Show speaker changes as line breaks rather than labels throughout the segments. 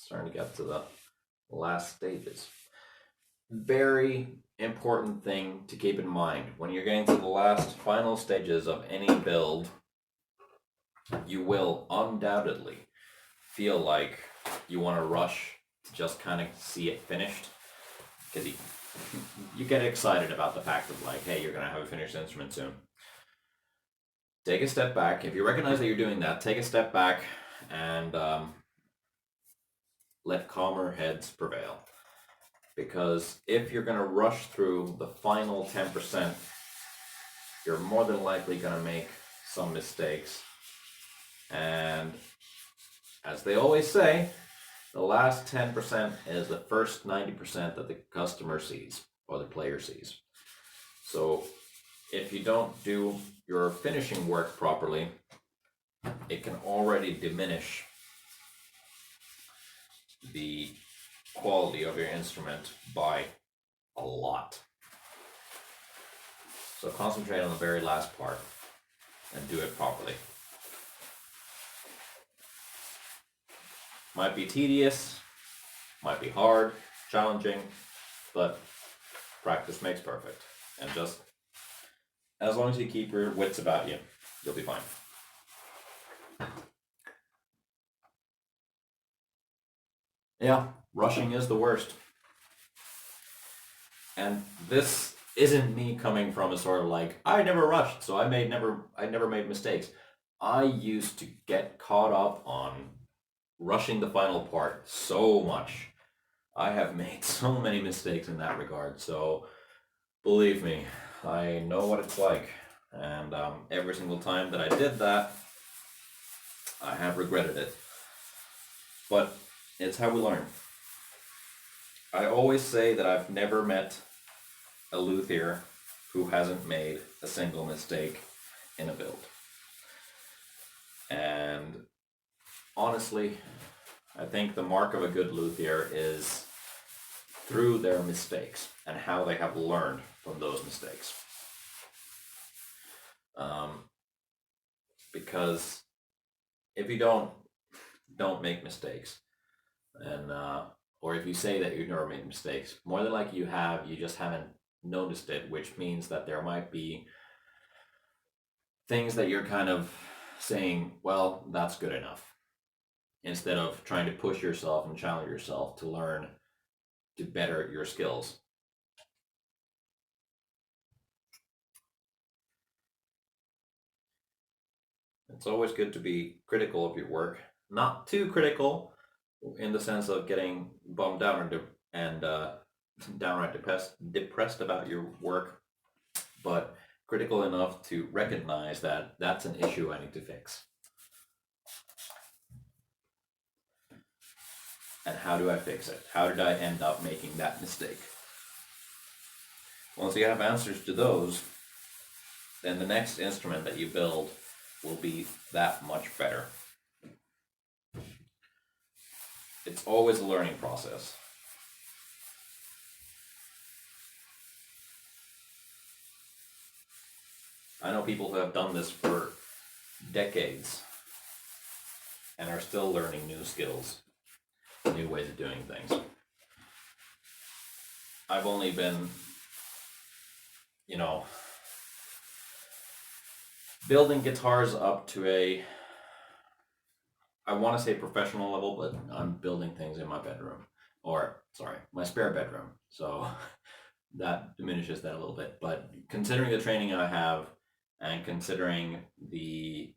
starting to get to the last stages. Very important thing to keep in mind when you're getting to the last final stages of any build. You will undoubtedly feel like you want to rush to just kind of see it finished, because you get excited about the fact of like, hey, you're going to have a finished instrument soon. Take a step back. If you recognize that you're doing that, take a step back and let calmer heads prevail. Because if you're going to rush through the final 10%, you're more than likely going to make some mistakes. And as they always say, the last 10% is the first 90% that the customer sees or the player sees. So if you don't do your finishing work properly, it can already diminish the quality of your instrument by a lot. So concentrate on the very last part and do it properly. Might be tedious, might be hard, challenging, but practice makes perfect. And just as long as you keep your wits about you, you'll be fine. Yeah, rushing is the worst. And this isn't me coming from a sort of like, I never rushed, so I never made mistakes. I used to get caught up on rushing the final part so much. I have made so many mistakes in that regard, so believe me, I know what it's like. And every single time that I did that, I have regretted it. But it's how we learn. I always say that I've never met a luthier who hasn't made a single mistake in a build. And honestly, I think the mark of a good luthier is through their mistakes and how they have learned from those mistakes. Because if you don't make mistakes, and or if you say that you've never made mistakes, more than likely you have, you just haven't noticed it, which means that there might be things that you're kind of saying, well, that's good enough, instead of trying to push yourself and challenge yourself to learn to better your skills. It's always good to be critical of your work, not too critical in the sense of getting bummed out and downright depressed about your work, but critical enough to recognize that that's an issue I need to fix. And how do I fix it? How did I end up making that mistake? Once you have answers to those, then the next instrument that you build will be that much better. It's always a learning process. I know people who have done this for decades and are still learning new skills, new ways of doing things. I've only been, building guitars up to I want to say professional level, but I'm building things in my bedroom, my spare bedroom. So that diminishes that a little bit. But considering the training I have and considering the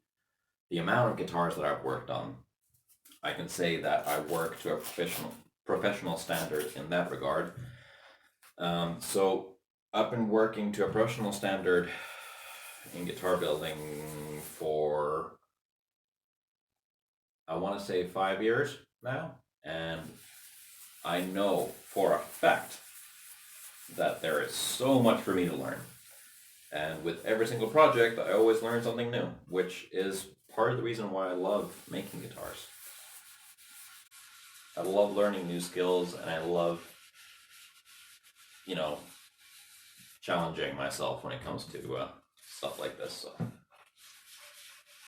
amount of guitars that I've worked on, I can say that I work to a professional standard in that regard. So I've been working to a professional standard in guitar building for, I want to say 5 years now, and I know for a fact that there is so much for me to learn. And with every single project, I always learn something new, which is part of the reason why I love making guitars. I love learning new skills, and I love, challenging myself when it comes to stuff like this. So.